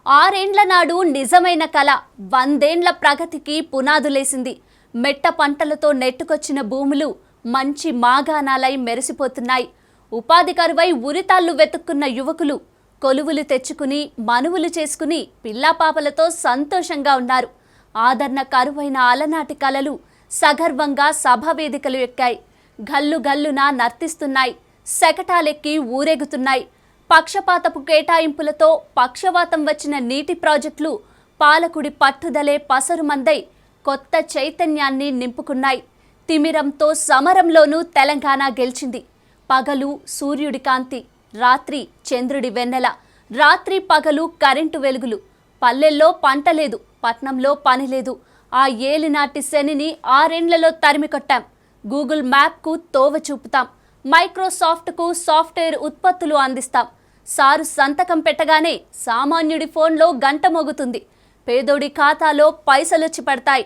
ఆరేండ్ల నాడు నిజమైన కళ 100 ఏండ్ల ప్రగతికి పునాదులేసింది. మెట్ట పంటలతో నెట్టుకొచ్చిన భూములు మంచి మాగాణాలై మెరిసిపోతున్నాయి. ఉపాధి కరువై ఉరితాళ్లు వెతుక్కున్న యువకులు కొలువులు తెచ్చుకుని మనువులు చేసుకుని పిల్లాపాపలతో సంతోషంగా ఉన్నారు. ఆదరణ కరువైన అలనాటి కళలు సగర్వంగా సభావేదికలు ఎక్కాయి. గల్లు గల్లున నర్తిస్తున్నాయి. శకటాలెక్కి ఊరేగుతున్నాయి. పక్షపాతపు కేటాయింపులతో పక్షవాతం వచ్చిన నీటి ప్రాజెక్టులు పాలకుడి పట్టుదలే పసరుమందై కొత్త చైతన్యాన్ని నింపుకున్నాయి. తిమిరంతో సమరంలోనూ తెలంగాణ గెలిచింది. పగలు సూర్యుడి కాంతి, రాత్రి చంద్రుడి వెన్నెల, రాత్రి పగలు కరెంటు వెలుగులు. పల్లెల్లో పంట లేదు, పట్నంలో పని లేదు. ఆ ఏలినాటి శనిని 6 ఏండ్లలో తరిమికొట్టాం. గూగుల్ మ్యాప్కు తోవ చూపుతాం. మైక్రోసాఫ్ట్కు సాఫ్ట్వేర్ ఉత్పత్తులు అందిస్తాం. సారు సంతకం పెట్టగానే సామాన్యుడి ఫోన్లో గంట మోగుతుంది. పేదోడి ఖాతాలో పైసలొచ్చి పడతాయి.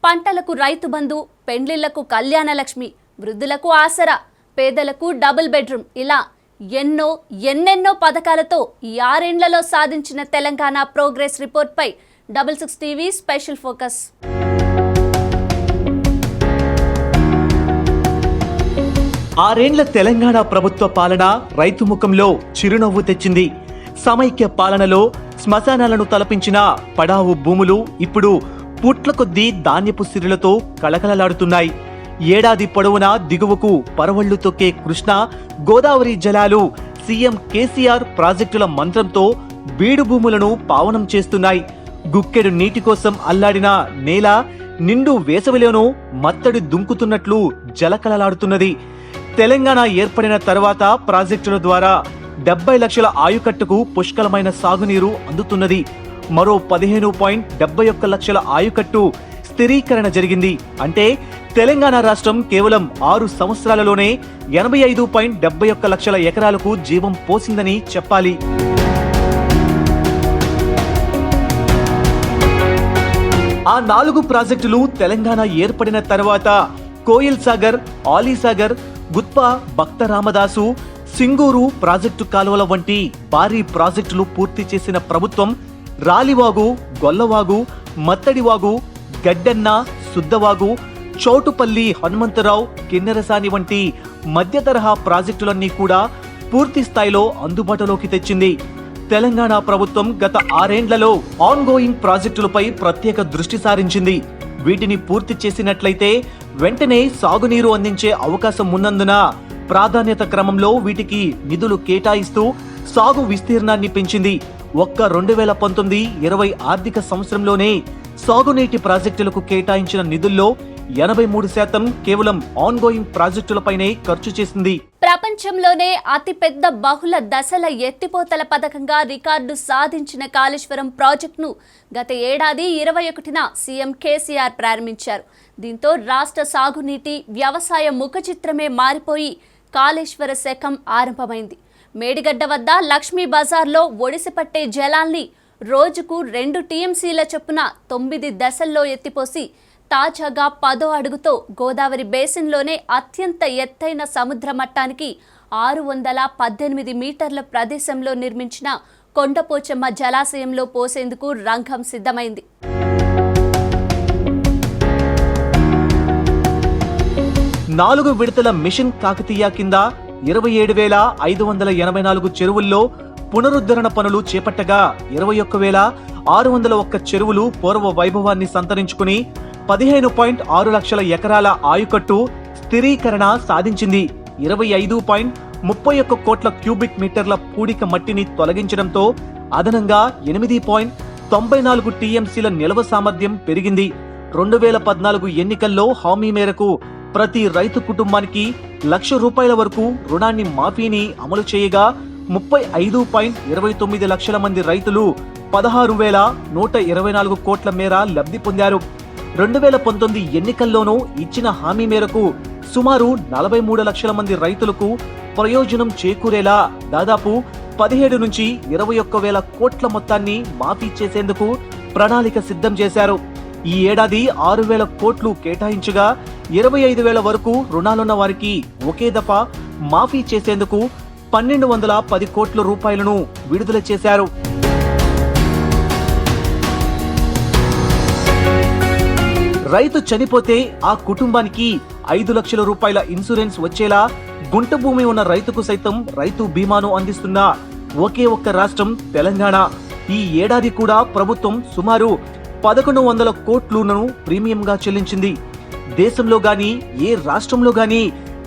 పంటలకు రైతు బంధు, పెండ్లిళ్లకు కళ్యాణలక్ష్మి, వృద్ధులకు ఆసరా, పేదలకు డబుల్ బెడ్రూమ్, ఇలా ఎన్నెన్నో పథకాలతో ఈ 6 ఏండ్లలో సాధించిన తెలంగాణ ప్రోగ్రెస్ రిపోర్ట్పై 66 టీవీ స్పెషల్ ఫోకస్. ఆరేండ్ల తెలంగాణ ప్రభుత్వ పాలన రైతు ముఖంలో చిరునవ్వు తెచ్చింది. సమైక్య పాలనలో శ్మశానాలను తలపించిన పడావు భూములు ఇప్పుడు పుట్ల కొద్దీ ధాన్యపు సిరులతో కళకళలాడుతున్నాయి. ఏడాది పొడవునా దిగువకు పరవళ్లు తొక్కే కృష్ణా గోదావరి జలాలు సీఎం కేసీఆర్ ప్రాజెక్టుల మంత్రంతో బీడు భూములను పావనం చేస్తున్నాయి. గుక్కెడు నీటి కోసం అల్లాడిన నేల నిండు వేసవిలోనూ మత్తడి దుంకుతున్నట్లు జలకళలాడుతున్నది. తెలంగాణ ఏర్పడిన తర్వాత ప్రాజెక్టుల ద్వారా 70 లక్షల ఆయుకట్టుకు పుష్కలమైన సాగునీరు అందుతున్నది. మరో 15.71 లక్షల ఆయుకట్టు స్థిరీకరణ జరిగింది. అంటే తెలంగాణ రాష్ట్రం కేవలం 6 సంవత్సరాలలోనే 85.71 లక్షల ఎకరాలకు జీవం పోసిందని చెప్పాలి. ఆ 4 ప్రాజెక్టులు తెలంగాణ ఏర్పడిన తర్వాత కోయిల్ సాగర్, ఆలీ సాగర్, గుత్పా, భక్త రామదాసు, సింగూరు ప్రాజెక్టు కాలువల వంటి భారీ ప్రాజెక్టులు పూర్తి చేసిన ప్రభుత్వం రాలివాగు, గొల్లవాగు, మత్తడివాగు, గడ్డన్న, సుద్దవాగు, చౌటుపల్లి, హనుమంతరావు, కిన్నెరసాని వంటి మధ్య తరహా ప్రాజెక్టులన్నీ కూడా పూర్తి స్థాయిలో అందుబాటులోకి తెచ్చింది. తెలంగాణ ప్రభుత్వం గత 6 ఏండ్లలో ఆన్గోయింగ్ ప్రాజెక్టులపై ప్రత్యేక దృష్టి సారించింది. వీటిని పూర్తి చేసినట్లయితే వెంటనే సాగునీరు అందించే అవకాశం ఉన్నందున ప్రాధాన్యత క్రమంలో వీటికి నిధులు కేటాయిస్తూ సాగు విస్తీర్ణాన్ని పెంచింది. ఒక్క 2019-20 ఆర్థిక సంవత్సరంలోనే సాగునీటి ప్రాజెక్టులకు కేటాయించిన నిధుల్లో 83% కేవలం ఆన్గోయింగ్ ప్రాజెక్టులపైనే ఖర్చు చేసింది. ప్రపంచంలోనే అతిపెద్ద బహుళ దశల ఎత్తిపోతల పథకంగా రికార్డు సాధించిన కాళేశ్వరం ప్రాజెక్టును గత ఏడాది 21న సీఎం కేసీఆర్ ప్రారంభించారు. దీంతో రాష్ట్ర సాగునీటి వ్యవసాయ ముఖచిత్రమే మారిపోయి కాళేశ్వర శకం ఆరంభమైంది. మేడిగడ్డ వద్ద లక్ష్మీ బజార్లో ఒడిసిపట్టే జలాల్ని రోజుకు 2 టీఎంసీల చొప్పున 9 దశల్లో ఎత్తిపోసి తాజాగా 10వ అడుగుతో గోదావరి బేసిన్లోనే అత్యంత ఎత్తైన సముద్ర మట్టానికి 618 మీటర్ల ప్రదేశంలో నిర్మించిన కొండపోచమ్మ జలాశయంలో పోసేందుకు రంగం సిద్ధమైంది. నాలుగు విడతల మిషన్ కాకతీయ కింద 27,584 చెరువుల్లో పునరుద్ధరణ పనులు చేపట్టగా 21,601 చెరువులు పూర్వ వైభవాన్ని సంతరించుకుని 15.6 లక్షల ఎకరాల ఆయుకట్టు స్థిరీకరణ సాధించింది. 25.31 కోట్ల క్యూబిక్ మీటర్ల పూడిక మట్టిని తొలగించడంతో అదనంగా 8.94 టీఎంసీల నిల్వ సామర్థ్యం పెరిగింది. 2014 ఎన్నికల్లో హామీ మేరకు ప్రతి రైతు కుటుంబానికి ₹1,00,000 వరకు రుణాన్ని మాఫీని అమలు చేయగా 35.29 లక్షల మంది రైతులు 16,124 కోట్ల మేర లబ్ధి పొందారు. 2019 ఎన్నికల్లోనూ ఇచ్చిన హామీ మేరకు సుమారు 43 లక్షల మంది రైతులకు ప్రయోజనం చేకూరేలా దాదాపు 17 నుంచి 21,000 కోట్ల మొత్తాన్ని మాఫీ చేసేందుకు ప్రణాళిక సిద్ధం చేశారు. ఈ ఏడాది 6,000 కోట్లు కేటాయించగా 25,000 వరకు రుణాలున్న వారికి ఒకే దఫా మాఫీ చేసేందుకు 1,210 కోట్ల రూపాయలను విడుదల చేశారు. రైతు చనిపోతే ఆ కుటుంబానికి 5 లక్షల రూపాయల ఇన్సూరెన్స్ వచ్చేలా గుంట భూమి ఉన్న రైతుకు సైతం రైతు బీమాను అందిస్తున్న ఒకే ఒక్క రాష్ట్రం తెలంగాణ. ఈ ఏడాది కూడా ప్రభుత్వం సుమారు 1100 కోట్లను ప్రీమియంగా చెల్లించింది. దేశంలో గాని ఏ రాష్ట్రంలో గాని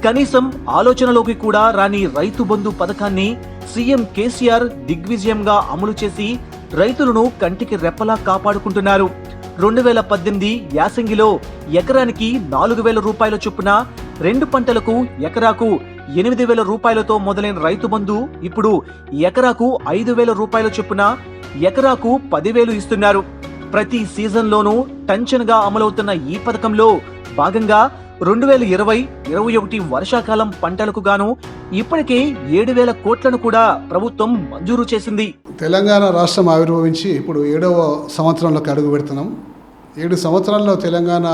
కనీసం ఆలోచనలోకి కూడా రాని రైతు బంధు పథకాన్ని సీఎం కేసీఆర్ దిగ్విజయంగా అమలు చేసి రైతులను కంటికి రెప్పలా కాపాడుకుంటున్నారు. 2018 యాసంగిలో ఎకరానికి 4,000 రూపాయల చొప్పున 2 పంటలకు ఎకరాకు 8,000 రూపాయలతో మొదలైన రైతు బంధు ఇప్పుడు ఎకరాకు 5,000 రూపాయల చొప్పున ఎకరాకు 10,000 ఇస్తున్నారు. ప్రతి సీజన్లోనూ టంచన్గా అమలవుతున్న ఈ పథకంలో భాగంగా 2020-21 వర్షాకాలం పంటలకు గాను ఇప్పటికే 7,000 కోట్లను కూడా ప్రభుత్వం మంజూరు చేసింది. తెలంగాణ రాష్ట్రం ఆవిర్భవించి ఇప్పుడు 7వ సంవత్సరంలోకి అడుగు పెడుతున్నాం. 7 సంవత్సరాల్లో తెలంగాణ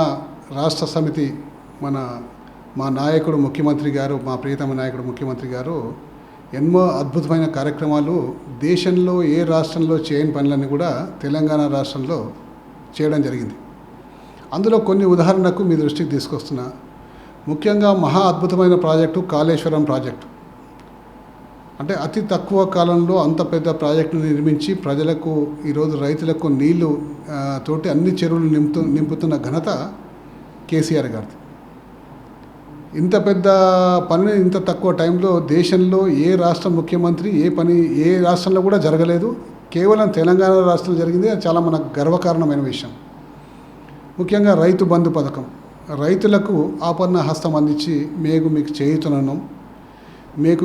రాష్ట్ర సమితి మా నాయకుడు ముఖ్యమంత్రి గారు, మా ప్రియతమ నాయకుడు ముఖ్యమంత్రి గారు ఎన్నో అద్భుతమైన కార్యక్రమాలు దేశంలో ఏ రాష్ట్రంలో చేయని పనులన్నీ కూడా తెలంగాణ రాష్ట్రంలో చేయడం జరిగింది. అందులో కొన్ని ఉదాహరణకు మీ దృష్టికి తీసుకొస్తున్నా. ముఖ్యంగా మహా అద్భుతమైన ప్రాజెక్టు కాళేశ్వరం ప్రాజెక్టు. అంటే అతి తక్కువ కాలంలో అంత పెద్ద ప్రాజెక్టును నిర్మించి ప్రజలకు ఈరోజు రైతులకు నీళ్లు తోటి అన్ని చెరువులు నింపుతున్న ఘనత కేసీఆర్ గారిది. ఇంత పెద్ద పనిని ఇంత తక్కువ టైంలో దేశంలో ఏ రాష్ట్ర ముఖ్యమంత్రి ఏ రాష్ట్రంలో కూడా జరగలేదు. కేవలం తెలంగాణ రాష్ట్రంలో జరిగింది. అది చాలా మనకు గర్వకారణమైన విషయం. ముఖ్యంగా రైతు బంధు పథకం. రైతులకు ఆపన్న హస్తం అందించి మీకు చేయుతున్నాం,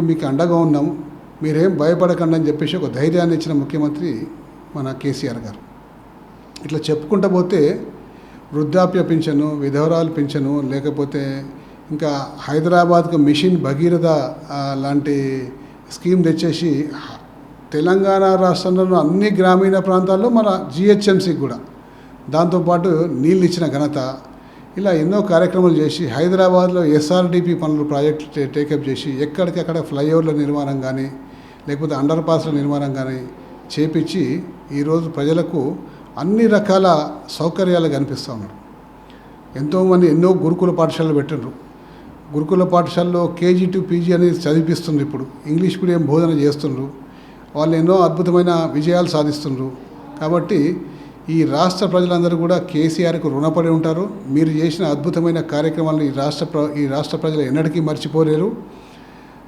మీకు అండగా ఉన్నాం, మీరేం భయపడకండి అని చెప్పేసి ఒక ధైర్యాన్ని ఇచ్చిన ముఖ్యమంత్రి మన కేసీఆర్ గారు. ఇట్లా చెప్పుకుంటూ పోతే వృద్ధాప్య పింఛను, విధవరాలు పింఛను, లేకపోతే ఇంకా హైదరాబాద్కు మిషన్ భగీరథ లాంటి స్కీమ్ తెచ్చేసి తెలంగాణ రాష్ట్రంలో అన్ని గ్రామీణ ప్రాంతాల్లో మన జిహెచ్ఎంసీకి కూడా దాంతోపాటు నీళ్ళు ఇచ్చిన ఘనత. ఇలా ఎన్నో కార్యక్రమాలు చేసి హైదరాబాద్లో ఎస్ఆర్డిపి పనులు ప్రాజెక్టు టేకప్ చేసి ఎక్కడికక్కడ ఫ్లైఓవర్ల నిర్మాణం కానీ లేకపోతే అండర్ పాస్ల నిర్మాణం కానీ చేపించి ఈరోజు ప్రజలకు అన్ని రకాల సౌకర్యాలు కనిపిస్తూ ఉన్నారు. ఎంతోమంది ఎన్నో గురుకుల పాఠశాలలు పెట్టిండ్రు. గురుకుల పాఠశాలలో కేజీ టు పీజీ అనేది చదివిపిస్తుండ్రు. ఇప్పుడు ఇంగ్లీష్ మీడియం బోధన చేస్తుండ్రు. వాళ్ళు ఎన్నో అద్భుతమైన విజయాలు సాధిస్తుండ్రు. కాబట్టి ఈ రాష్ట్ర ప్రజలందరూ కూడా కేసీఆర్కు రుణపడి ఉంటారు. మీరు చేసిన అద్భుతమైన కార్యక్రమాలను ఈ రాష్ట్ర ప్రజలు ఎన్నటికీ మర్చిపోలేరు.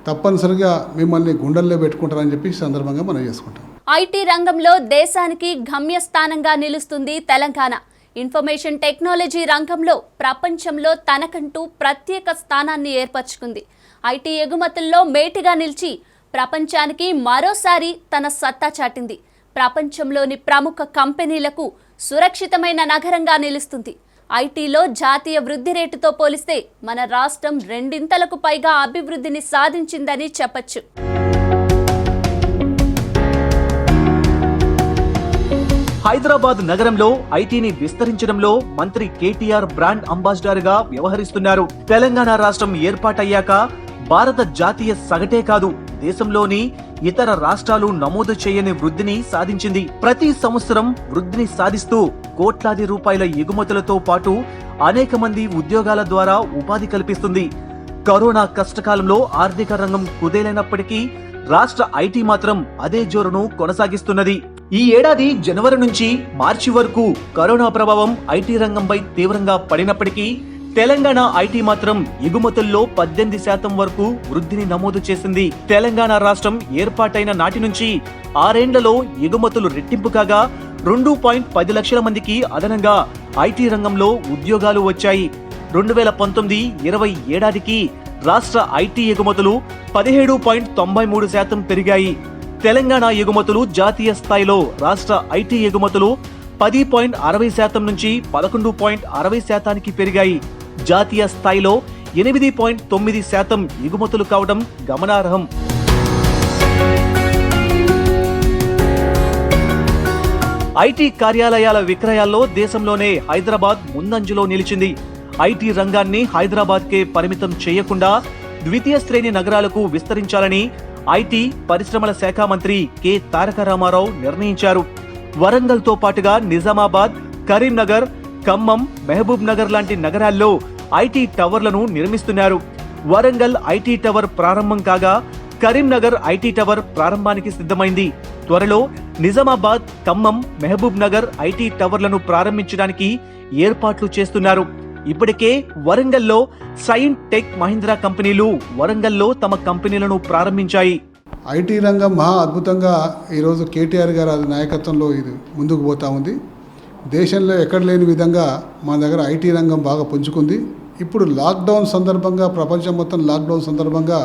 తప్పనిసరిగా మిమ్మల్ని గుండెల్లో పెట్టుకుంటారని చెప్పి సందర్భంగా మనం చేసుకుంటాం. ఐటీ రంగంలో దేశానికి గమ్యస్థానంగా నిలుస్తుంది తెలంగాణ. ఇన్ఫర్మేషన్ టెక్నాలజీ రంగంలో ప్రపంచంలో తనకంటూ ప్రత్యేక స్థానాన్ని ఏర్పరచుకుంది. ఐటీ ఎగుమతుల్లో మేటిగా నిలిచి ప్రపంచానికి మరోసారి తన సత్తా చాటింది. ప్రపంచంలోని ప్రముఖ కంపెనీలకు సురక్షితమైన నగరంగా నిలుస్తుంది. ఐటీలో జాతీయ వృద్ధి రేటుతో పోలిస్తే మన రాష్ట్రం 2 పైగా అభివృద్ధిని సాధించిందని చెప్పొచ్చు. హైదరాబాద్ నగరంలో ఐటీని విస్తరించడంలో మంత్రి కేటీఆర్ బ్రాండ్ అంబాసిడర్ గా వ్యవహరిస్తున్నారు. తెలంగాణ రాష్ట్రం ఏర్పాటయ్యాక భారత జాతీయ సగటే కాదు, దేశంలోని ఇతర రాష్ట్రాలు నమోదు చేయని వృద్ధిని సాధించింది. ప్రతి సంవత్సరం వృద్ధిని సాధిస్తూ కోట్లాది రూపాయల ఎగుమతులతో పాటు అనేక మంది ఉద్యోగాల ద్వారా ఉపాధి కల్పిస్తుంది. కరోనా కష్టకాలంలో ఆర్థిక రంగం కుదేలైనప్పటికీ రాష్ట్ర ఐటీ మాత్రం అదే జోరును కొనసాగిస్తున్నది. ఈ ఏడాది జనవరి నుంచి మార్చి వరకు కరోనా ప్రభావం ఐటీ రంగంపై తీవ్రంగా పడినప్పటికీ తెలంగాణ ఐటీ మాత్రం ఎగుమతుల్లో 18% వరకు వృద్ధిని నమోదు చేసింది. తెలంగాణ రాష్ట్రం ఏర్పాటైన నాటి నుంచి 6 ఏళ్లలో ఎగుమతులు రెట్టింపు కాగా 2.10 లక్షల మందికి అదనంగా ఐటీ రంగంలో ఉద్యోగాలు వచ్చాయి. 2019-20 ఏడాదికి రాష్ట్ర ఐటీ ఎగుమతులు 17.93% పెరిగాయి. తెలంగాణ ఎగుమతులు జాతీయ స్థాయిలో రాష్ట్ర ఐటీ ఎగుమతులు 10.60% నుంచి 11.60% పెరిగాయి. జాతీయ స్థాయిలో 8.9% ఎగుమతులు కావడం గమనార్హం. ఐటీ కార్యాలయాల విక్రయాల్లో దేశంలోనే హైదరాబాద్ ముందంజలో నిలిచింది. ఐటీ రంగాన్ని హైదరాబాద్కే పరిమితం చేయకుండా ద్వితీయ శ్రేణి నగరాలకు విస్తరించాలని ఐటీ పరిశ్రమల శాఖ మంత్రి కె తారక రామారావు నిర్ణయించారు. వరంగల్తో పాటుగా నిజామాబాద్, కరీంనగర్, ఖమ్మం, మహబూబ్ నగర్ లాంటి నగరాల్లో ఐటీ టవర్లను నిర్మిస్తున్నారు. వరంగల్ ఐటీ టవర్ ప్రారంభం కాగా కరీంనగర్ ఐటీ టవర్ ప్రారంభానికి సిద్ధమైంది. త్వరలో నిజామాబాద్, ఖమ్మం, మహబూబ్ నగర్ ఐటీ టవర్లను ప్రారంభించడానికి ఏర్పాట్లు చేస్తున్నారు. ఇప్పటికే వరంగల్లో సైన్ టెక్, మహీంద్రా కంపెనీలు వరంగల్లో తమ కంపెనీలను ప్రారంభించాయి. ఐటీ రంగం మహా అద్భుతంగా ఈరోజు కేటీఆర్ గారి నాయకత్వంలో ఇది ముందుకు పోతూ ఉంది. దేశంలో ఎక్కడ లేని విధంగా మన దగ్గర ఐటీ రంగం బాగా పుంజుకుంది. ఇప్పుడు లాక్డౌన్ సందర్భంగా, ప్రపంచం మొత్తం లాక్డౌన్ సందర్భంగా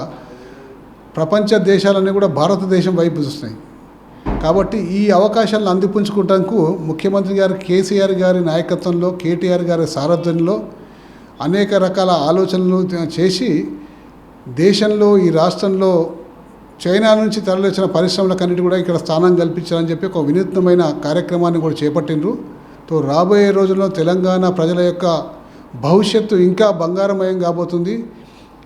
ప్రపంచ దేశాలన్నీ కూడా భారతదేశం వైపు చూస్తున్నాయి. కాబట్టి ఈ అవకాశాలను అందిపుంచుకోవడానికి ముఖ్యమంత్రి గారు కేసీఆర్ గారి నాయకత్వంలో, కేటీఆర్ గారి సారథ్యంలో అనేక రకాల ఆలోచనలు చేసి దేశంలో, ఈ రాష్ట్రంలో చైనా నుంచి తరలివచ్చిన పరిశ్రమలకన్నిటి కూడా ఇక్కడ స్థానం కల్పించాలని చెప్పి ఒక వినూత్నమైన కార్యక్రమాన్ని కూడా చేపట్టిండ్రు. తో రాబోయే రోజుల్లో తెలంగాణ ప్రజల యొక్క భవిష్యత్తు ఇంకా బంగారమయం కాబోతుంది.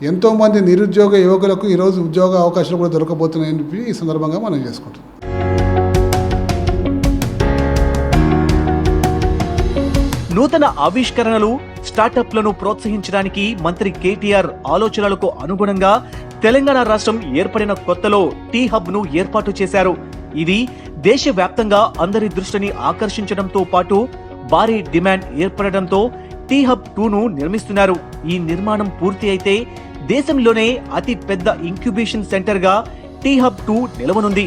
ఎంతోమంది నిరుద్యోగ యువకులకు ఈరోజు ఉద్యోగ అవకాశాలు కూడా దొరకబోతున్నాయని చెప్పి ఈ సందర్భంగా మనం చేసుకుంటాం. నూతన ఆవిష్కరణలు, స్టార్టప్లను ప్రోత్సహించడానికి మంత్రి కేటీఆర్ ఆలోచనలకు అనుగుణంగా తెలంగాణ రాష్ట్రం ఏర్పడిన కొత్తలో టీ హబ్ ను ఏర్పాటు చేశారు. ఇది దేశవ్యాప్తంగా అందరి దృష్టిని ఆకర్షించడంతో పాటు భారీ డిమాండ్ ఏర్పడడంతో టీ హబ్ 2ను నిర్మిస్తున్నారు. ఈ నిర్మాణం పూర్తి అయితే దేశంలోనే అతి పెద్ద ఇంక్యుబేషన్ సెంటర్ గా టీ హబ్ 2 నిలవనుంది.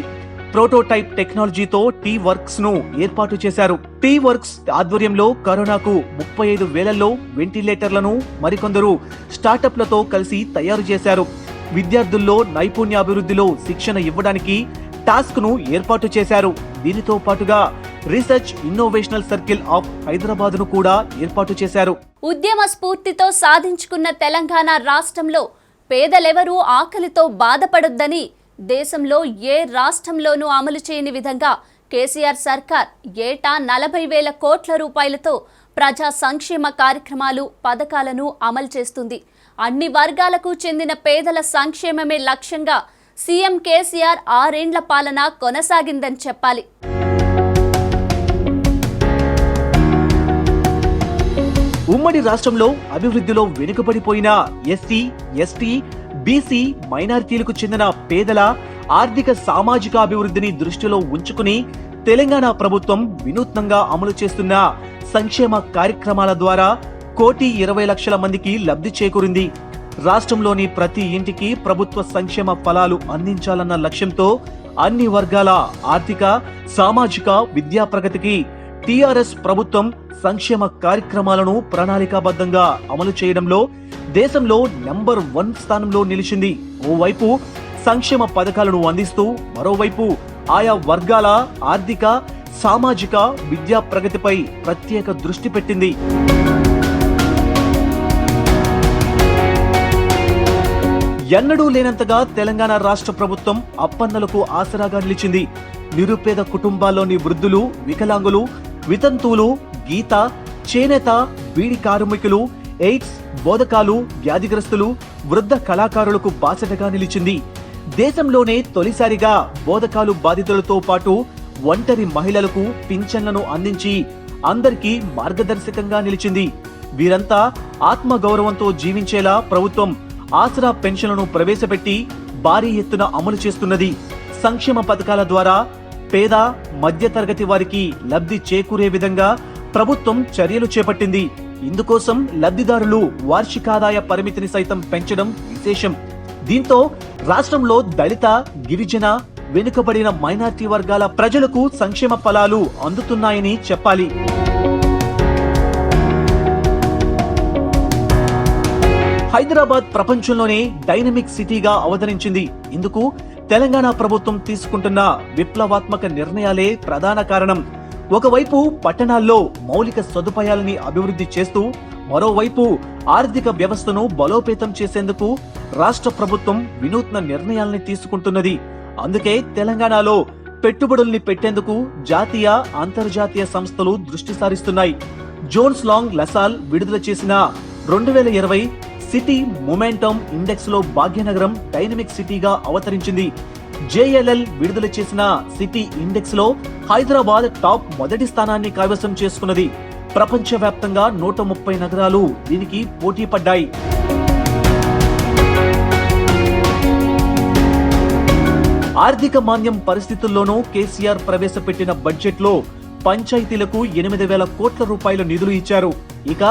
ప్రోటోటైప్ టెక్నాలజీతో టీ వర్క్స్ ను ఏర్పాటు చేశారు. టీ వర్క్స్ ఆధ్వర్యంలో కరోనాకు 35,000లో వెంటిలేటర్లను మరికొందరు స్టార్టప్లతో కలిసి తయారు చేశారు. విద్యార్థుల్లో నైపుణ్యాభివృద్ధిలో శిక్షణ ఇవ్వడానికి టాస్క్ ను ఏర్పాటు చేశారు. దీనితో పాటుగా రీసెర్చ్ ఇన్నోవేషనల్ సర్కిల్ ఆఫ్ హైదరాబాద్ ను కూడా ఏర్పాటు చేశారు. ఉద్యమ స్ఫూర్తితో సాధించుకున్న తెలంగాణ రాష్ట్రంలో పేదలెవరూ ఆకలితో బాధపడొద్దని దేశంలో ఏ రాష్ట్రంలోనూ అమలు చేయని విధంగా కేసీఆర్ సర్కార్ ఏటా 40,000 కోట్ల రూపాయలతో ప్రజా సంక్షేమ కార్యక్రమాలు, పథకాలను అమలు చేస్తుంది. అన్ని వర్గాలకు చెందిన పేదల సంక్షేమమే లక్ష్యంగా సీఎం కేసీఆర్ 6 ఏండ్ల పాలన కొనసాగిందని చెప్పాలి. ఉమ్మడి రాష్ట్రంలో అభివృద్ధిలో వెనుకబడిపోయిన ఎస్సీ, ఎస్టీ, బీసీ, మైనారిటీలకు చెందిన పేదల ఆర్థిక, సామాజిక అభివృద్ధిని దృష్టిలో ఉంచుకుని తెలంగాణ ప్రభుత్వం వినూత్నంగా అమలు చేస్తున్న సంక్షేమ కార్యక్రమాల ద్వారా 1,20,00,000 మందికి లబ్ధి చేకూరింది. రాష్ట్రంలోని ప్రతి ఇంటికి ప్రభుత్వ సంక్షేమ ఫలాలు అందించాలన్న లక్ష్యంతో అన్ని వర్గాల ఆర్థిక, సామాజిక, విద్యా ప్రగతికి టీఆర్ఎస్ ప్రభుత్వం సంక్షేమ కార్యక్రమాలను ప్రణాళికాబద్ధంగా అమలు చేయడంలో దేశంలో నంబర్ 1 స్థానంలో నిలిచింది. ఓవైపు సంక్షేమ పథకాలను అందిస్తూ మరోవైపు ఆయా వర్గాల ఆర్థిక, సామాజిక, విద్యా ప్రగతిపై ప్రత్యేక దృష్టి పెట్టింది. ఎన్నడూ లేనంతగా తెలంగాణ రాష్ట్ర ప్రభుత్వం అప్పన్నలకు ఆసరాగా నిలిచింది. నిరుపేద కుటుంబాల్లోని వృద్ధులు, వికలాంగులు, వితంతువులు, గీత, చేనేత, బీడి కార్మికులు, ఎయిడ్స్, బోధకాలు, వ్యాధిగ్రస్తులు, వృద్ధ కళాకారులకు బాసటగా నిలిచింది. దేశంలోనే తొలిసారిగా బోధకాలు బాధితులతో పాటు ఒంటరి మహిళలకు పింఛన్లను అందించి అందరికీ మార్గదర్శకంగా నిలిచింది. వీరంతా ఆత్మగౌరవంతో జీవించేలా ప్రభుత్వం ఆసరా పెన్షన్లను ప్రవేశపెట్టి భారీ ఎత్తున అమలు చేస్తున్నది. సంక్షేమ పథకాల ద్వారా పేద, మధ్యతరగతి వారికి లబ్ధి చేకూరే విధంగా ప్రభుత్వం చర్యలు చేపట్టింది. ఇందుకోసం లబ్ధిదారులు వార్షికాదాయ పరిమితిని సైతం పెంచడం విశేషం. దీంతో రాష్ట్రంలో దళిత, గిరిజన, వెనుకబడిన మైనారిటీ వర్గాల ప్రజలకు సంక్షేమ ఫలాలు అందుతున్నాయని చెప్పాలి. హైదరాబాద్ ప్రపంచంలోనే డైనమిక్ సిటీగా అవతరించింది. ఇందుకు తెలంగాణ ప్రభుత్వం తీసుకుంటున్న విప్లవాత్మక నిర్ణయాలే ప్రధాన కారణం. ఒకవైపు పట్టణాల్లో మౌలిక సదుపాయాలని అభివృద్ధి చేస్తూ మరోవైపు ఆర్థిక వ్యవస్థను బలోపేతం చేసేందుకు రాష్ట్ర ప్రభుత్వం వినూత్న నిర్ణయాల్ని తీసుకుంటున్నది. అందుకే తెలంగాణలో పెట్టుబడుల్ని పెట్టేందుకు జాతీయ, అంతర్జాతీయ సంస్థలు దృష్టి సారిస్తున్నాయి. జోన్స్ లాంగ్ లసాల్ విడుదల చేసిన 2020 సిటీ మొమెంటమ్ ఇండెక్స్ లో భాగ్యనగరం డైనమిక్ సిటీగా అవతరించింది. జేఎల్ఎల్ విడుదల చేసిన సిటీ ఇండెక్స్ లో హైదరాబాద్ టాప్ మొదటి స్థానాన్ని కైవసం చేసుకున్నది. ప్రపంచవ్యాప్తంగా 130 నగరాలు దీనికి పోటీ పడ్డాయి. ఆర్థిక మాంద్యం పరిస్థితుల్లోనూ కేసీఆర్ ప్రవేశపెట్టిన బడ్జెట్లో పంచాయతీలకు 8,000 కోట్ల రూపాయల నిధులు ఇచ్చారు. ఇక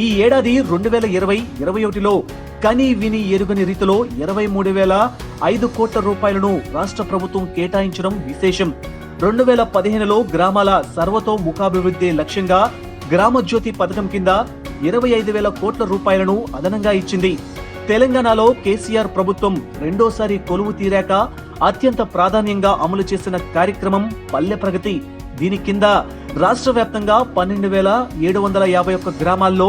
ఈ ఏడాది 2020-21లో కని విని ఎరుగని రీతిలో 23,005 కోట్ల రూపాయలను రాష్ట్ర ప్రభుత్వం కేటాయించడం విశేషం. 2015లో గ్రామాల సర్వతోముఖాభివృద్ధి లక్ష్యంగా గ్రామ జ్యోతి పథకం కింద 25,000 కోట్ల రూపాయలను అదనంగా ఇచ్చింది. తెలంగాణలో కేసీఆర్ ప్రభుత్వం రెండోసారి కొలువు తీరాక అత్యంత ప్రాధాన్యంగా అమలు చేసిన కార్యక్రమం పల్లె ప్రగతి. దీని కింద రాష్ట్ర వ్యాప్తంగా 12,751 గ్రామాల్లో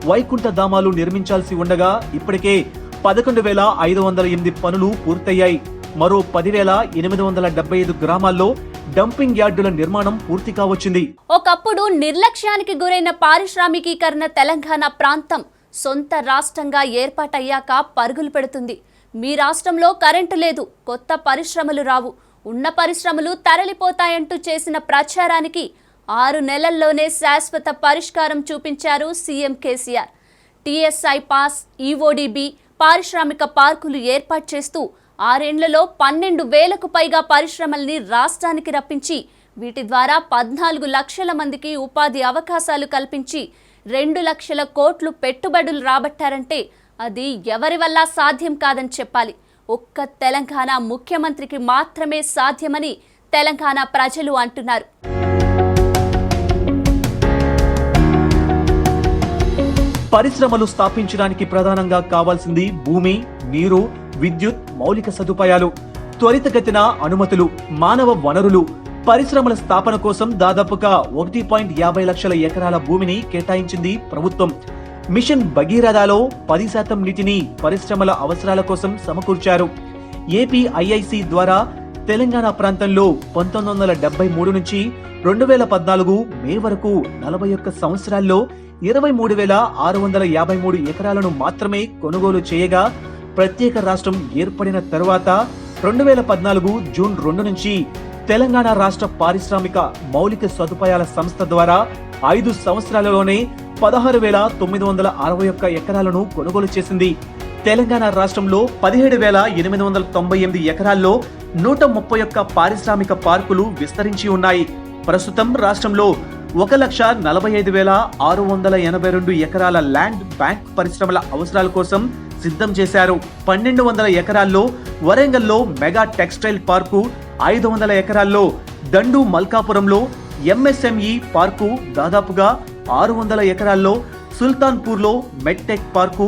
వైకుంఠ ధామాలు నిర్మించాల్సి ఉండగా ఇప్పటికే 11,508 పనులు పూర్తయ్యాయి. మరో 10,875 గ్రామాల్లో డంపింగ్ యార్డుల నిర్మాణం పూర్తి కావచ్చింది. ఒకప్పుడు నిర్లక్ష్యానికి గురైన పారిశ్రామికీకరణ తెలంగాణ ప్రాంతం సొంత రాష్ట్రంగా ఏర్పాటయ్యాక పరుగులు పెడుతుంది. మీ రాష్ట్రంలో కరెంటు లేదు, కొత్త పరిశ్రమలు రావు, ఉన్న పరిశ్రమలు తరలిపోతాయంటూ చేసిన ప్రచారానికి 6 నెలల్లోనే శాశ్వత పరిష్కారం చూపించారు CM KCR. TSI pass, EODB, పారిశ్రామిక పార్కులు ఏర్పాటు చేస్తూ 6 ఏళ్లలో 12,000కు పైగా పరిశ్రమల్ని రాష్ట్రానికి రప్పించి వీటి ద్వారా 14 లక్షల మందికి ఉపాధి అవకాశాలు కల్పించి 2 లక్షల కోట్లు పెట్టుబడులు రాబట్టారంటే అది ఎవరి వల్ల సాధ్యం కాదని చెప్పాలి. ఒక్క తెలంగాణ ముఖ్యమంత్రికి మాత్రమే సాధ్యమని తెలంగాణ ప్రజలు అంటున్నారు. పరిశ్రమలు స్థాపించడానికి ప్రధానంగా కావాల్సింది భూమి, నీరు, విద్యుత్, మౌలిక సదుపాయాలు, త్వరితగతిన అనుమతులు, మానవ వనరులు. పరిశ్రమల స్థాపన కోసం దాదాపుగా 1.50 లక్షల ఎకరాల భూమిని కేటాయించింది ప్రభుత్వం. మిషన్ భగీరథలో 10% నీటిని పరిశ్రమల అవసరాల కోసం సమకూర్చారు. ఏపీఐఐసి ద్వారా తెలంగాణ ప్రాంతంలో 1973 నుంచి 2014 మే వరకు 41 సంవత్సరాల్లో 23,653 ఎకరాలను మాత్రమే కొనుగోలు చేయగా ప్రత్యేక రాష్ట్రం ఏర్పడిన తరువాత 2014 జూన్ 2 నుంచి తెలంగాణ రాష్ట్ర పారిశ్రామిక మౌలిక సదుపాయాల సంస్థ ద్వారా 5 సంవత్సరాలలోనే 16,961 ఎకరాలను కొనుగోలు చేసింది. తెలంగాణ రాష్ట్రంలో 17,898 ఎకరాల్లో 131 పారిశ్రామిక పార్కులు విస్తరించి ఉన్నాయి. ప్రస్తుతం రాష్ట్రంలో 1,45,682 ఎకరాల ల్యాండ్ బ్యాంక్ పరిశ్రమల అవసరాల కోసం సిద్ధం చేశారు. 1,200 ఎకరాల్లో వరంగల్లో మెగా టెక్స్టైల్ పార్కు, 500 ఎకరాల్లో దండు మల్కాపురంలో ఎంఎస్ఎంఈ పార్కు, దాదాపుగా 600 ఎకరాల్లో సుల్తాన్పూర్లో మెడ్టెక్ పార్కు,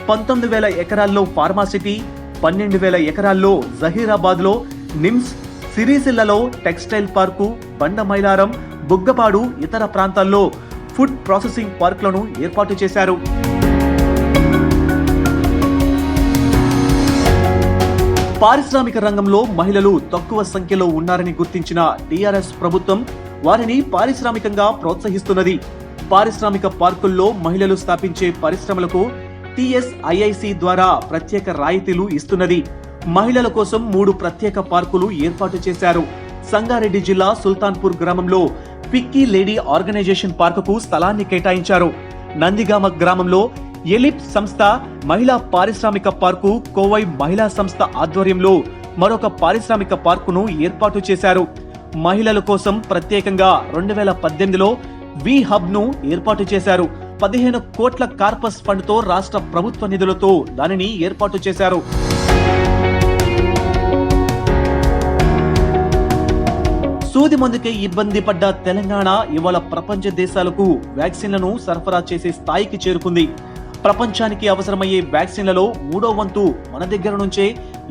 19,000 ఎకరాల్లో ఫార్మాసిటీ, 12,000 ఎకరాల్లో జహీరాబాద్లో నిమ్స్, సిరిసిల్లలో టెక్స్టైల్ పార్కు, బండమైలారం, బుగ్గపాడు, ఇతర ప్రాంతాల్లో ఫుడ్ ప్రాసెసింగ్ పార్కులను ఏర్పాటు చేశారు. పారిశ్రామిక రంగంలో మహిళలు తక్కువ సంఖ్యలో ఉన్నారని గుర్తించిన టీఆర్ఎస్ ప్రభుత్వం వారిని పారిశ్రామికంగా ప్రోత్సహిస్తున్నది. పారిశ్రామిక పార్కుల్లో మహిళలు స్థాపించే పరిశ్రమలకు టీఎస్ఐఐసి ద్వారా ప్రత్యేక రాయితీలు ఇస్తున్నది. మహిళల కోసం 3 ప్రత్యేక పార్కులు ఏర్పాటు చేశారు. సంగారెడ్డి జిల్లా సుల్తాన్పూర్ గ్రామంలో పిక్కీ లేడీ ఆర్గనైజేషన్ పార్కుకు స్థలాన్ని కేటాయించారు. నందిగామ గ్రామంలో ఎలిప్ సంస్థ మహిళా పారిశ్రామిక పార్కు, కోవై మహిళా సంస్థ ఆధ్వర్యంలో మరొక పారిశ్రామిక పార్కును ఏర్పాటు చేశారు. మహిళల కోసం ప్రత్యేకంగా 2018లో వి హబ్ ను ఏర్పాటు చేశారు. 15 కోట్ల కార్పస్ ఫండ్ తో రాష్ట్ర ప్రభుత్వ నిధులతో దానిని ఏర్పాటు చేశారు. సూది మందుకే ఇబ్బంది పడ్డ తెలంగాణ ఇవాళ ప్రపంచ దేశాలకు వ్యాక్సిన్లను సరఫరా చేసే స్థాయికి చేరుకుంది. ప్రపంచానికి అవసరమయ్యే వ్యాక్సిన్లలో 3వ వంతు మన దగ్గర నుంచే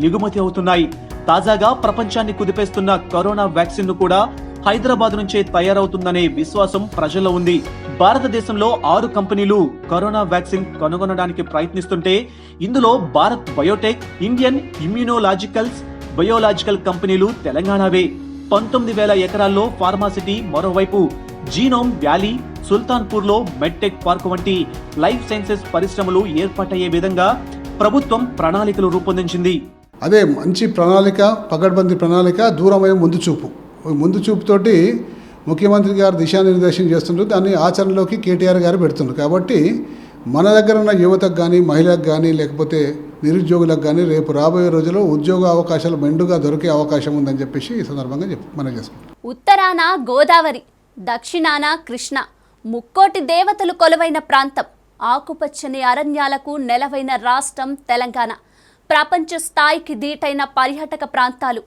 ఎగుమతి అవుతున్నాయి. తాజాగా ప్రపంచాన్ని కుదిపేస్తున్న కరోనా వ్యాక్సిన్ ను కూడా హైదరాబాద్ నుంచే తయారవుతుందనే విశ్వాసం ప్రజల్లో ఉంది. భారతదేశంలో 6 కంపెనీలు కరోనా వ్యాక్సిన్ కనుగొనడానికి ప్రయత్నిస్తుంటే ఇందులో భారత్ బయోటెక్, ఇండియన్ ఇమ్యూనోలాజికల్స్, బయోలాజికల్ కంపెనీలు తెలంగాణవే. 19,000 ఎకరాల్లో ఫార్మాసిటీ, మరోవైపు జీనోమ్ వ్యాలీ, సుల్తాన్పూర్లో మెడ్టెక్ పార్క్ వంటి లైఫ్ సైన్సెస్ పరిశ్రమలు ఏర్పాటయ్యే విధంగా ప్రభుత్వం ప్రణాళికలు రూపొందించింది. అదే మంచి ప్రణాళిక, పకడ్బందీ ప్రణాళిక, దూరమైన ముందు చూపుతోటి ముఖ్యమంత్రి గారు దిశానిర్దేశం చేస్తుండ్రు, దాన్ని ఆచరణలోకి కేటీఆర్ గారు పెడుతుండ్రు. కాబట్టి మన దగ్గర ఉన్న యువతకు కానీ, మహిళలకు కానీ, లేకపోతే నిరుద్యోగులకు కానీ రేపు రాబోయే రోజుల్లో ఉద్యోగ అవకాశాలు మెండుగా దొరికే అవకాశం ఉందని చెప్పేసి ఈ సందర్భంగా మనం చేసుకుంటాం. ఉత్తరాన గోదావరి, దక్షిణాన కృష్ణ, ముక్కోటి దేవతలు కొలువైన ప్రాంతం, ఆకుపచ్చని అరణ్యాలకు నెలవైన రాష్ట్రం తెలంగాణ, ప్రపంచ స్థాయికి దీటైన పర్యాటక ప్రాంతాలు,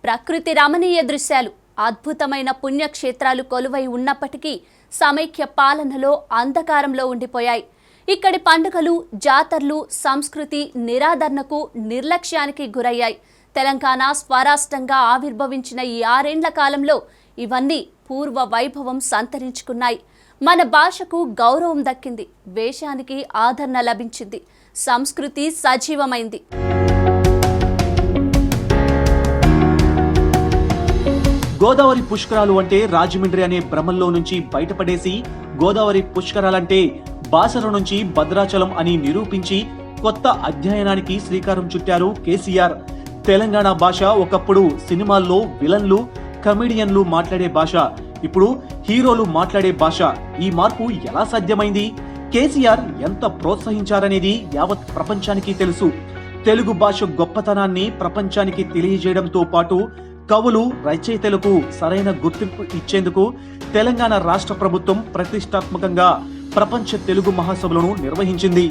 ప్రకృతి రమణీయ దృశ్యాలు, అద్భుతమైన పుణ్యక్షేత్రాలు కొలువై ఉన్నప్పటికీ సమైక్య పాలనలో అంధకారంలో ఉండిపోయాయి. ఇక్కడి పండుగలు, జాతరలు, సంస్కృతి నిరాదరణకు, నిర్లక్ష్యానికి గురయ్యాయి. తెలంగాణ స్వరాష్ట్రంగా ఆవిర్భవించిన ఈ 6 ఏళ్ల కాలంలో ఇవన్నీ పూర్వ వైభవం సంతరించుకున్నాయి. మన భాషకు గౌరవం దక్కింది, వేషానికి ఆదరణ లభించింది, సంస్కృతి సజీవమైంది. గోదావరి పుష్కరాలు అంటే రాజమండ్రి అనే భ్రమంలో నుంచి బయటపడేసి గోదావరి పుష్కరాలంటే బాసర నుంచి భద్రాచలం అని నిరూపించి కొత్త అధ్యయనానికి శ్రీకారం చుట్టారు కేసీఆర్. తెలంగాణ భాష ఒకప్పుడు సినిమాల్లో విలన్లు, కమెడియన్లు మాట్లాడే భాష, ఇప్పుడు హీరోలు మాట్లాడే భాష. ఈ మార్పు ఎలా సాధ్యమైంది? కేసీఆర్ ఎంత ప్రోత్సహించారనేది యావత్ ప్రపంచానికి తెలుసు. తెలుగు భాష గొప్పతనాన్ని ప్రపంచానికి తెలియజేయడంతో పాటు కవులు, రచయితలకు సరైన గుర్తింపు ఇచ్చేందుకు తెలంగాణ రాష్ట్ర ప్రభుత్వం ప్రతిష్టాత్మకంగా ప్రపంచ తెలుగు మహాసభలను నిర్వహించింది.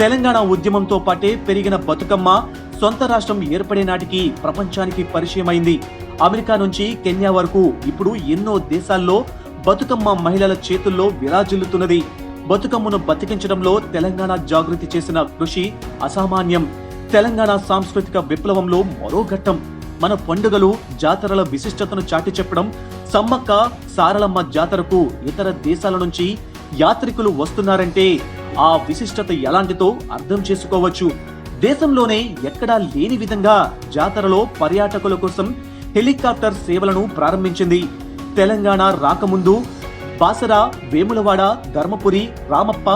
తెలంగాణ ఉద్యమంతో పాటే పెరిగిన బతుకమ్మ సొంత రాష్ట్రం ఏర్పడే నాటికి ప్రపంచానికి పరిచయమైంది. అమెరికా నుంచి కెన్యా వరకు ఇప్పుడు ఎన్నో దేశాల్లో బతుకమ్మ మహిళల చేతుల్లో విరాజిల్లుతున్నది. బతుకమ్మను బతికించడంలో తెలంగాణ జాగృతి చేసిన కృషి అసామాన్యం. తెలంగాణ సాంస్కృతిక విప్లవంలో మరో ఘట్టం. మన పండుగలు, జాతరల విశిష్టతను చాటి చెప్పడం. సమ్మక్క సారలమ్మ జాతరకు ఇతర దేశాల నుంచి యాత్రికులు వస్తున్నారంటే ఆ విశిష్టత ఎలాంటిదో అర్థం చేసుకోవచ్చు. దేశంలోనే ఎక్కడా లేని విధంగా జాతరలో పర్యాటకుల కోసం హెలికాప్టర్ సేవలను ప్రారంభించింది. తెలంగాణ రాకముందు బాసర, వేములవాడ, ధర్మపురి, రామప్ప,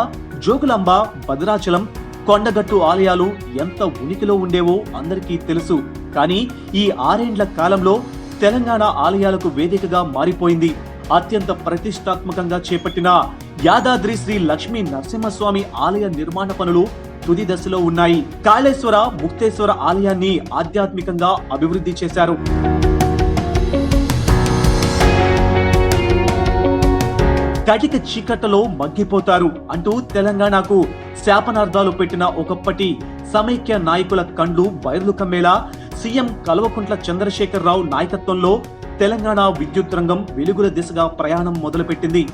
జోగులాంబ, భద్రాచలం, కొండగట్టు ఆలయాలు ఎంత ఉనికిలో ఉండేవో అందరికీ తెలుసు. కానీ ఈ 6 ఏళ్ల కాలంలో తెలంగాణ ఆలయాలకు వేదికగా మారిపోయింది. అత్యంత ప్రతిష్టాత్మకంగా చేపట్టిన యాదాద్రి శ్రీ లక్ష్మీ నరసింహస్వామి ఆలయ నిర్మాణ పనులు తుది దశలో ఉన్నాయి. కాళేశ్వర, ముక్తేశ్వర ఆలయాన్ని ఆధ్యాత్మికంగా అభివృద్ధి చేశారు. కటిక చీకట్టలో మగ్గిపోతారు అంటూ తెలంగాణకు శాపనార్థాలు పెట్టిన ఒకప్పటి సమైక్య నాయకుల కండ్లు బైర్లు కమ్మేలా సీఎం కల్వకుంట్ల చంద్రశేఖరరావు నాయకత్వంలో తెలంగాణ విద్యుత్ రంగం వెలుగుల దిశగా ప్రయాణం మొదలుపెట్టింది.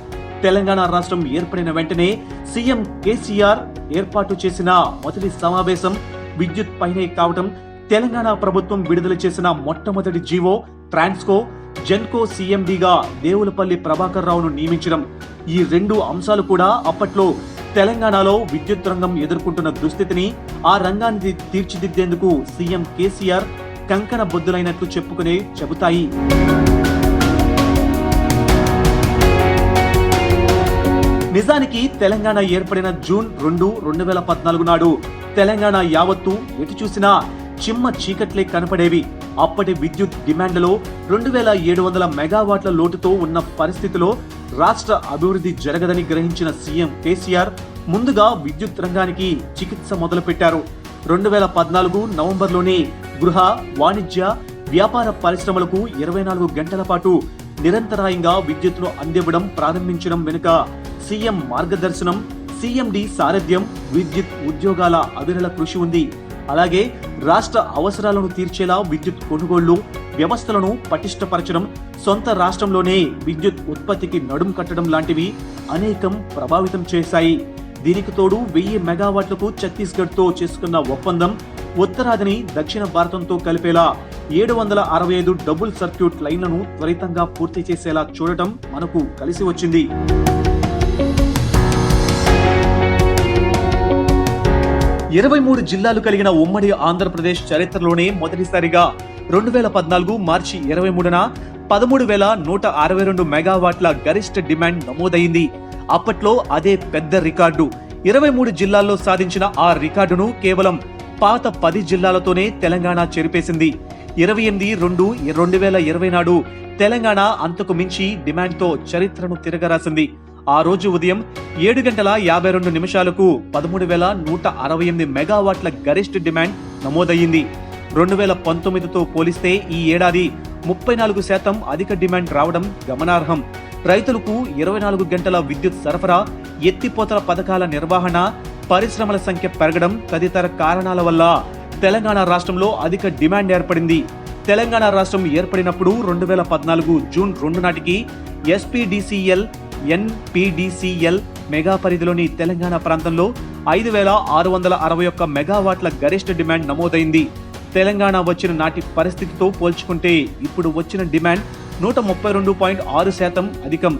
తెలంగాణ రాష్ట్రం ఏర్పడిన వెంటనే సీఎం కేసీఆర్ ఏర్పాటు చేసిన మొదటి సమావేశం విద్యుత్ పైనే కావటం, తెలంగాణ ప్రభుత్వం విడుదల చేసిన మొట్టమొదటి జీవో ట్రాన్స్కో, జెన్కో సీఎండీగా దేవులపల్లి ప్రభాకర్ రావును నియమించడం. ఈ 2 అంశాలు కూడా అప్పట్లో తెలంగాణలో విద్యుత్ రంగం ఎదుర్కొంటున్న దుస్థితిని, ఆ రంగాన్ని తీర్చిదిద్దేందుకు సీఎం కేసీఆర్ కంకణ బొద్దులైనట్లు చెబుతాయి. నిజానికి తెలంగాణ ఏర్పడిన జూన్ 2, 2014 నాడు తెలంగాణ యావత్తు ఎటు చూసినా చిమ్మ చీకట్లే కనపడేవి. అప్పటి విద్యుత్ డిమాండ్లో 2700 మెగావాట్ల లోటుతో ఉన్న పరిస్థితిలో రాష్ట్ర అభివృద్ధి జరగదని గ్రహించిన సీఎం కేసీఆర్ ముందుగా విద్యుత్ రంగానికి చికిత్స మొదలుపెట్టారు. 2014 నవంబర్లోనే గృహ, వాణిజ్య, వ్యాపార పరిశ్రమలకు 24 గంటల పాటు నిరంతరాయంగా విద్యుత్ను అందివ్వడం ప్రారంభించడం వెనుక సీఎం మార్గదర్శనం, సీఎండీ సారథ్యం, విద్యుత్ ఉద్యోగాల అవిరళ కృషి ఉంది. అలాగే రాష్ట్ర అవసరాలను తీర్చేలా విద్యుత్ కొనుగోళ్లు వ్యవస్థలను పటిష్టపరచడం, సొంత రాష్ట్రంలోనే విద్యుత్ ఉత్పత్తికి నడుం కట్టడం లాంటివి అనేకం ప్రభావితం చేశాయి. దీనికి తోడు 1000 మెగావాట్లకు ఛత్తీస్గఢ్తో చేసుకున్న ఒప్పందం ఉత్తరాదిని దక్షిణ భారతంతో కలిపేలా 765 డబుల్ సర్క్యూట్ లైన్లను త్వరితంగా పూర్తి చేసేలా చూడటం మనకు కలిసి వచ్చింది. ఇరవై 23 జిల్లాలు కలిగిన ఉమ్మడి ఆంధ్రప్రదేశ్ చరిత్రలోనే మొదటిసారిగా 2014 మార్చి 23న 13,162 మెగావాట్ల గరిష్ట డిమాండ్ నమోదైంది. అప్పట్లో అదే పెద్ద రికార్డు. 23 జిల్లాల్లో సాధించిన ఆ రికార్డును కేవలం పాత 10 జిల్లాలతోనే తెలంగాణ చెరిపేసింది. 28/2/2020 నాడు తెలంగాణ అంతకు మించి డిమాండ్తో చరిత్రను తిరగరాసింది. ఆ రోజు ఉదయం 7:52 13,168 మెగావాట్ల గరిష్ట డిమాండ్ నమోదయ్యింది. 2019తో పోలిస్తే ఈ ఏడాది 34% అధిక డిమాండ్ రావడం గమనార్హం. రైతులకు 24 గంటల విద్యుత్ సరఫరా, ఎత్తిపోతల పథకాల నిర్వహణ, పరిశ్రమల సంఖ్య పెరగడం తదితర కారణాల వల్ల తెలంగాణ రాష్ట్రంలో అధిక డిమాండ్ ఏర్పడింది. తెలంగాణ రాష్ట్రం ఏర్పడినప్పుడు 2014 జూన్ 2 నాటికి SPDCL, NPDCL మెగా పరిధిలోని తెలంగాణ ప్రాంతంలో 5,661 మెగావాట్ల గరిష్ట డిమాండ్ నమోదైంది. తెలంగాణ వచ్చిన నాటి పరిస్థితితో పోల్చుకుంటే ఇప్పుడు వచ్చిన డిమాండ్ 132.6% అధికం.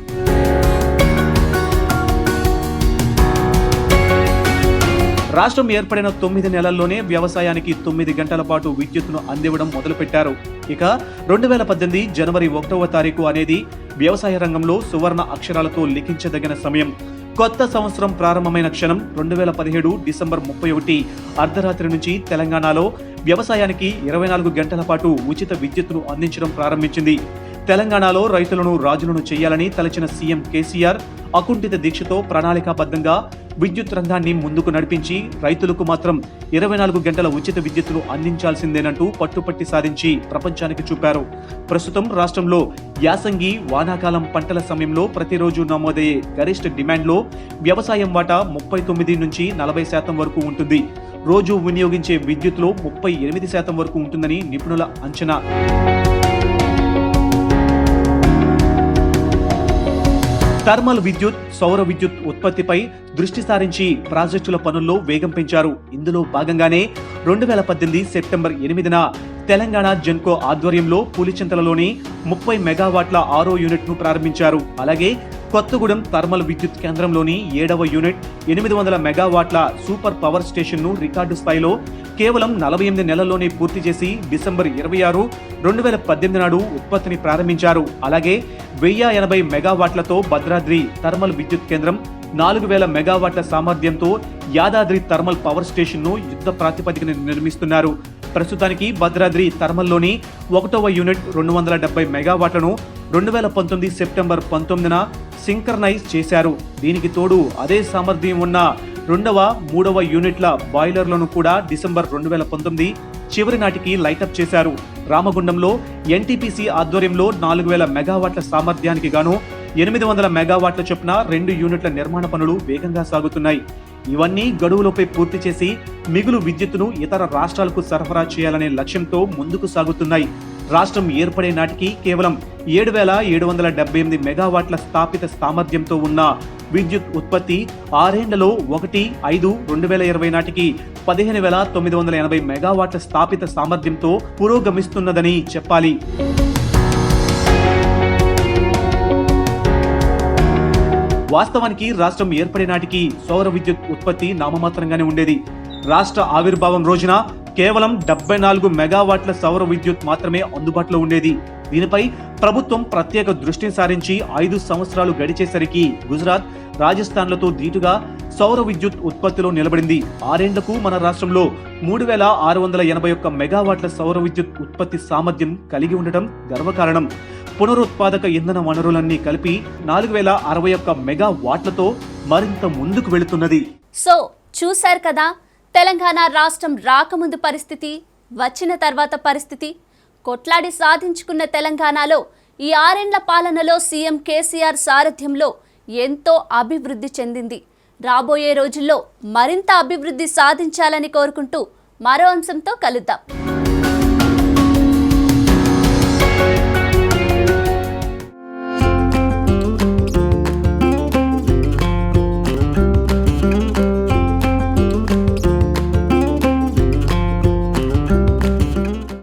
రాష్ట్రం ఏర్పడిన 9 నెలల్లోనే వ్యవసాయానికి 9 గంటల పాటు విద్యుత్తును అందివ్వడం మొదలుపెట్టారు. ఇక 2018 జనవరి 1వ తారీఖు అనేది వ్యవసాయ రంగంలో సువర్ణ అక్షరాలతో లిఖించదగిన సమయం. కొత్త సంవత్సరం ప్రారంభమైన క్షణం 2017 డిసెంబర్ 31 అర్ధరాత్రి నుంచి తెలంగాణలో వ్యవసాయానికి 24 గంటల పాటు ఉచిత విద్యుత్తును అందించడం ప్రారంభించింది. తెలంగాణలో రైతులను రాజులను చేయాలని తలచిన సీఎం కేసీఆర్ అకుంఠిత దీక్షతో ప్రణాళికాబద్ధంగా విద్యుత్ రంగాన్ని ముందుకు నడిపించి రైతులకు మాత్రం 24 గంటల ఉచిత విద్యుత్తును అందించాల్సిందేనంటూ పట్టుపట్టి సాధించి ప్రపంచానికి చూపారు. ప్రస్తుతం రాష్ట్రంలో యాసంగి, వానాకాలం పంటల సమయంలో ప్రతిరోజు నమోదయ్యే గరిష్ట డిమాండ్లో వ్యవసాయం వాటా 39 నుంచి 40% వరకు ఉంటుంది. రోజు వినియోగించే విద్యుత్లో 38% వరకు ఉంటుందని నిపుణుల అంచనా. థర్మల్ విద్యుత్, సౌర విద్యుత్ ఉత్పత్తిపై దృష్టి సారించి ప్రాజెక్టుల పనుల్లో వేగం పెంచారు. ఇందులో భాగంగానే 2018 సెప్టెంబర్ 8న తెలంగాణ జెన్కో ఆధ్వర్యంలో పులిచింతలలోని 30 మెగావాట్ల 6వ యూనిట్ ను ప్రారంభించారు. అలాగే కొత్తగూడెం థర్మల్ విద్యుత్ కేంద్రంలోని 7వ యూనిట్ 800 మెగావాట్ల సూపర్ పవర్ స్టేషన్ ను రికార్డు స్థాయిలో కేవలం 48 నెలల్లోనే పూర్తి చేసి డిసెంబర్ 26, 2018 నాడు ఉత్పత్తిని ప్రారంభించారు. అలాగే 1080 మెగావాట్లతో భద్రాద్రి థర్మల్ విద్యుత్ కేంద్రం, 4000 మెగావాట్ల సామర్థ్యంతో యాదాద్రి థర్మల్ పవర్ స్టేషన్ ను యుద్ధ ప్రాతిపదికన నిర్మిస్తున్నారు. ప్రస్తుతానికి భద్రాద్రి థర్మల్లోని 1వ యూనిట్ 270 మెగావాట్లను 2019 సెప్టెంబర్ 19న సింక్రనైజ్ చేశారు. దీనికి తోడు అదే సామర్థ్యం ఉన్న 2వ, 3వ యూనిట్ల బాయిలర్లను కూడా డిసెంబర్ 2019 చివరి నాటికి లైటప్ చేశారు. రామగుండంలో NTPC ఆధ్వర్యంలో 4000 మెగావాట్ల సామర్థ్యానికి గాను 800 మెగావాట్ల చొప్పున 2 యూనిట్ల నిర్మాణ పనులు వేగంగా సాగుతున్నాయి. ఇవన్నీ గడువులపై పూర్తి చేసి మిగులు విద్యుత్తును ఇతర రాష్ట్రాలకు సరఫరా చేయాలనే లక్ష్యంతో ముందుకు సాగుతున్నాయి. రాష్ట్రం ఏర్పడే నాటికి కేవలం 7,778 మెగావాట్ల స్థాపిత సామర్థ్యంతో ఉన్న విద్యుత్ ఉత్పత్తి 6 ఏళ్లలో 1/5/2020 నాటికి 15,980 మెగావాట్ల స్థాపిత సామర్థ్యంతో పురోగమిస్తున్నదని చెప్పాలి. వాస్తవానికి రాష్ట్రం ఏర్పడే నాటికి సౌర విద్యుత్ ఉత్పత్తి నామమాత్రంగానే ఉండేది. రాష్ట్ర ఆవిర్భావం రోజున కేవలం 74 మెగావాట్ల సౌర విద్యుత్ మాత్రమే అందుబాటులో ఉండేది. దీనిపై ప్రభుత్వం ప్రత్యేక దృష్టిని సారించి 5 సంవత్సరాలు గడిచేసరికి గుజరాత్, రాజస్థాన్లతో ధీటుగా సౌర విద్యుత్ ఉత్పత్తిలో నిలబడింది. 6 ఏళ్లకు మన రాష్ట్రంలో 3,681 మెగావాట్ల సౌర విద్యుత్ ఉత్పత్తి సామర్థ్యం కలిగి ఉండటం గర్వకారణం. పునరుత్పాదక ఇంధన వనరులన్నీ కలిపి 4,061 మెగావాట్లతో మరింత ముందుకు వెళుతున్నది. సో చూశారు కదా, తెలంగాణ రాష్ట్రం రాకముందు పరిస్థితి, వచ్చిన తర్వాత పరిస్థితి. కొట్లాడి సాధించుకున్న తెలంగాణలో ఈ 6 ఏళ్ల పాలనలో సీఎం కేసీఆర్ సారథ్యంలో ఎంతో అభివృద్ధి చెందింది. రాబోయే రోజుల్లో మరింత అభివృద్ధి సాధించాలని కోరుకుంటూ మరో అంశంతో కలుద్దాం.